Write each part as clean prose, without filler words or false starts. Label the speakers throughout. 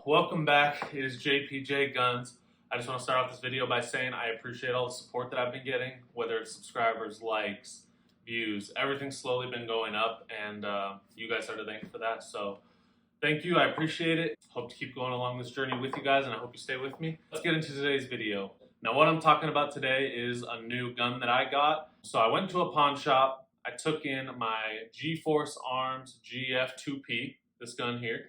Speaker 1: Welcome back. It is JPJ Guns. I just want to start off this video by saying I appreciate all the support that I've been getting, whether it's subscribers, likes, views. Everything's slowly been going up, and you guys are to thank for that. So thank you. I appreciate it. Hope to keep going along this journey with you guys, and I hope you stay with me. Let's get into today's video. Now, what I'm talking about today is a new gun that I got. So I went to a pawn shop. I took in my GeForce Arms GF2P, this gun here,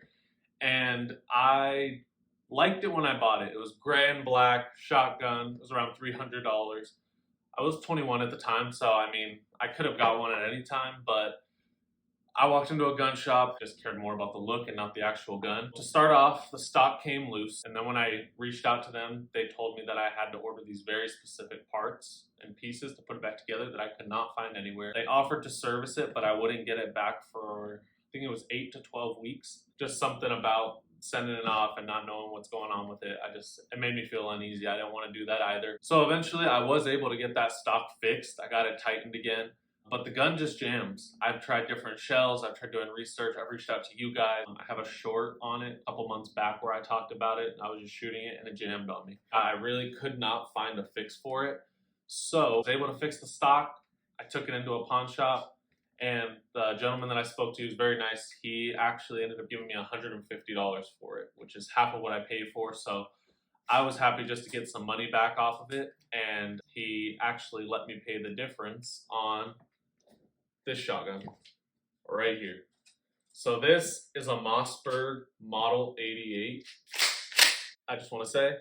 Speaker 1: and I liked it when I bought it. It was gray and black, shotgun. It was around $300. I was 21 at the time, so I mean, I could have got one at any time, but I walked into a gun shop, just cared more about the look and not the actual gun. To start off, the stock came loose, and then when I reached out to them, they told me that I had to order these very specific parts and pieces to put it back together that I could not find anywhere. They offered to service it, but I wouldn't get it back for, I think it was 8 to 12 weeks. Just something about sending it off and not knowing what's going on with it. It made me feel uneasy. I didn't want to do that either. So eventually I was able to get that stock fixed. I got it tightened again, but the gun just jams. I've tried different shells. I've tried doing research. I've reached out to you guys. I have a short on it a couple months back where I talked about it. I was just shooting it and it jammed on me. I really could not find a fix for it. So I was able to fix the stock. I took it into a pawn shop, and the gentleman that I spoke to was very nice. He actually ended up giving me $150 for it, which is half of what I paid for. So I was happy just to get some money back off of it, and he actually let me pay the difference on this shotgun right here. So this is a Mossberg Model 88. I just want to say,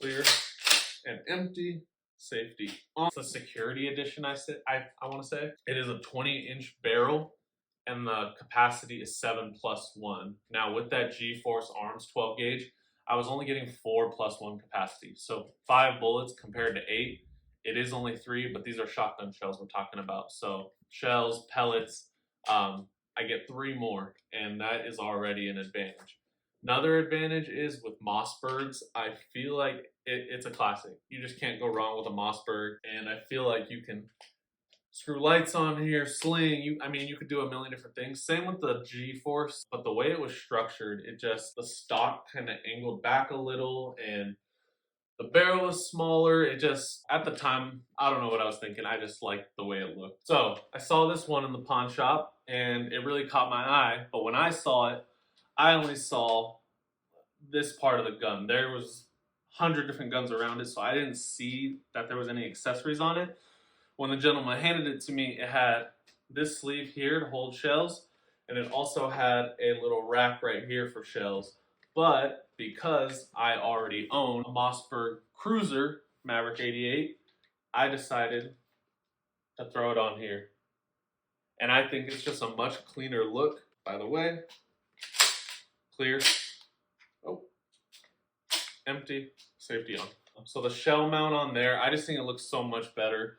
Speaker 1: clear and empty. Safety on. It's a security edition, I want to say. It is a 20-inch barrel, and the capacity is 7+1. Now, with that GeForce Arms 12 gauge, I was only getting 4+1 capacity. So 5 bullets compared to 8. It is only 3, but these are shotgun shells we're talking about. So shells, pellets, I get 3 more, and that is already an advantage. Another advantage is with Mossbergs, I feel like it's a classic. You just can't go wrong with a Mossberg, and I feel like you can screw lights on here, sling. You could do a million different things. Same with the GeForce, but the way it was structured, the stock kind of angled back a little, and the barrel was smaller. At the time, I don't know what I was thinking. I just liked the way it looked. So I saw this one in the pawn shop, and it really caught my eye. But when I saw it, I only saw this part of the gun. There was 100 different guns around it, so I didn't see that there was any accessories on it. When the gentleman handed it to me, it had this sleeve here to hold shells, and it also had a little rack right here for shells. But because I already own a Mossberg Cruiser Maverick 88, I decided to throw it on here. And I think it's just a much cleaner look. By the way, clear, empty, safety on. So the shell mount on there, I just think it looks so much better.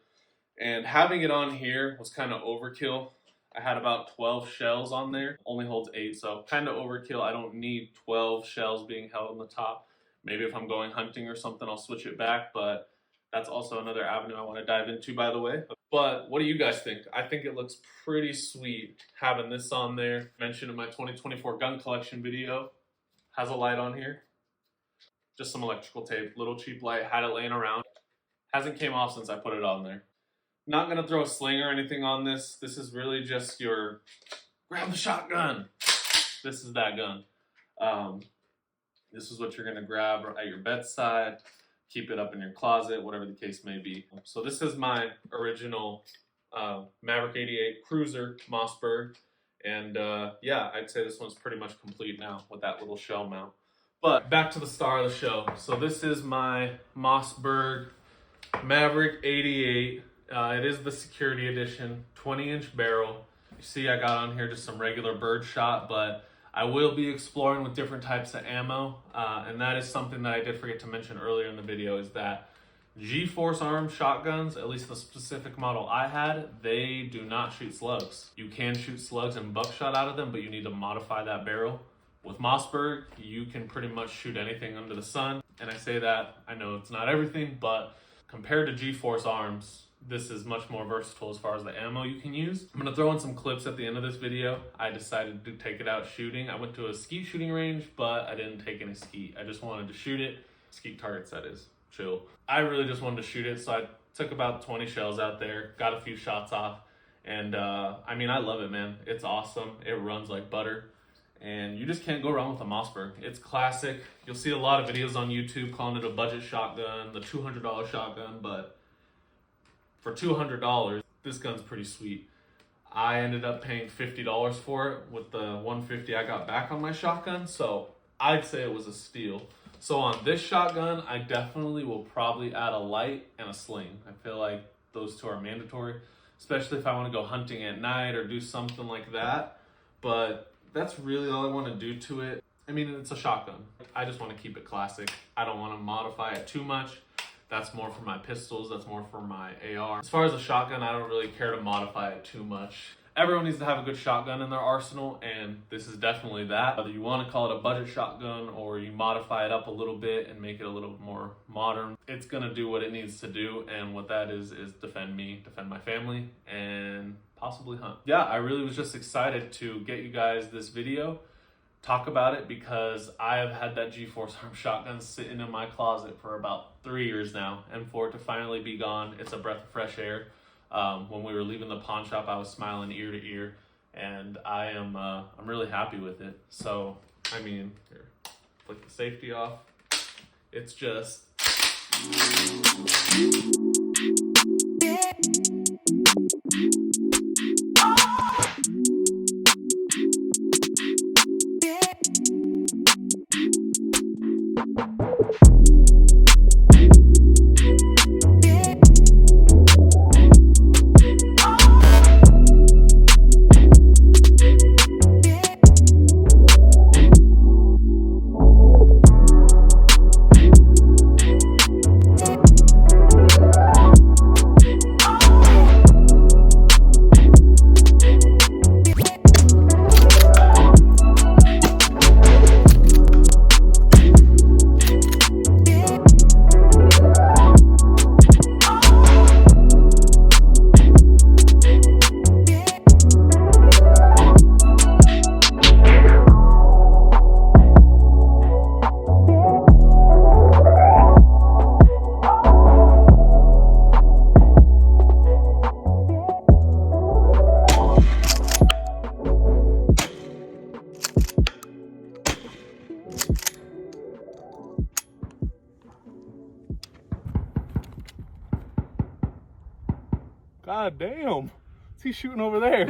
Speaker 1: And having it on here was kind of overkill. I had about 12 shells on there, only holds 8, so kind of overkill. I don't need 12 shells being held on the top. Maybe if I'm going hunting or something, I'll switch it back, but that's also another avenue I want to dive into, by the way. But what do you guys think? I think it looks pretty sweet having this on there. Mentioned in my 2024 gun collection video, has a light on here. Just some electrical tape, little cheap light, had it laying around. Hasn't came off since I put it on there. Not gonna throw a sling or anything on this. This is really just your, grab the shotgun. This is that gun. This is what you're gonna grab at your bedside, keep it up in your closet, whatever the case may be. So this is my original Maverick 88 Cruiser Mossberg. And yeah, I'd say this one's pretty much complete now with that little shell mount. But back to the star of the show. So this is my Mossberg Maverick 88. It is the security edition, 20-inch barrel. You see I got on here just some regular birdshot, but I will be exploring with different types of ammo. And that is something that I did forget to mention earlier in the video, is that GeForce Arms shotguns, at least the specific model I had, they do not shoot slugs. You can shoot slugs and buckshot out of them, but you need to modify that barrel. With Mossberg, you can pretty much shoot anything under the sun. And I say that, I know it's not everything, but compared to GeForce Arms, this is much more versatile as far as the ammo you can use. I'm gonna throw in some clips at the end of this video. I decided to take it out shooting. I went to a skeet shooting range, but I didn't take any skeet. I just wanted to shoot it. Skeet targets, that is. Chill. I really just wanted to shoot it, so I took about 20 shells out there, got a few shots off, and I mean, I love it, man. It's awesome. It runs like butter, and you just can't go wrong with a Mossberg. It's classic. You'll see a lot of videos on YouTube calling it a budget shotgun, the $200 shotgun, but for $200, this gun's pretty sweet. I ended up paying $50 for it with the $150 I got back on my shotgun, so I'd say it was a steal. So on this shotgun, I definitely will probably add a light and a sling. I feel like those two are mandatory, especially if I want to go hunting at night or do something like that. But that's really all I want to do to it. I mean, it's a shotgun. I just want to keep it classic. I don't want to modify it too much. That's more for my pistols. That's more for my AR. As far as a shotgun, I don't really care to modify it too much. Everyone needs to have a good shotgun in their arsenal, and this is definitely that. Whether you want to call it a budget shotgun or you modify it up a little bit and make it a little more modern, it's gonna do what it needs to do, and what that is defend me, defend my family, and possibly hunt. Yeah, I really was just excited to get you guys this video, talk about it, because I have had that GeForce arm shotgun sitting in my closet for about 3 years now, and for it to finally be gone, it's a breath of fresh air. When we were leaving the pawn shop, I was smiling ear to ear, and I'm really happy with it. So, I mean, here, flick the safety off. It's just... God damn. What's he shooting over there?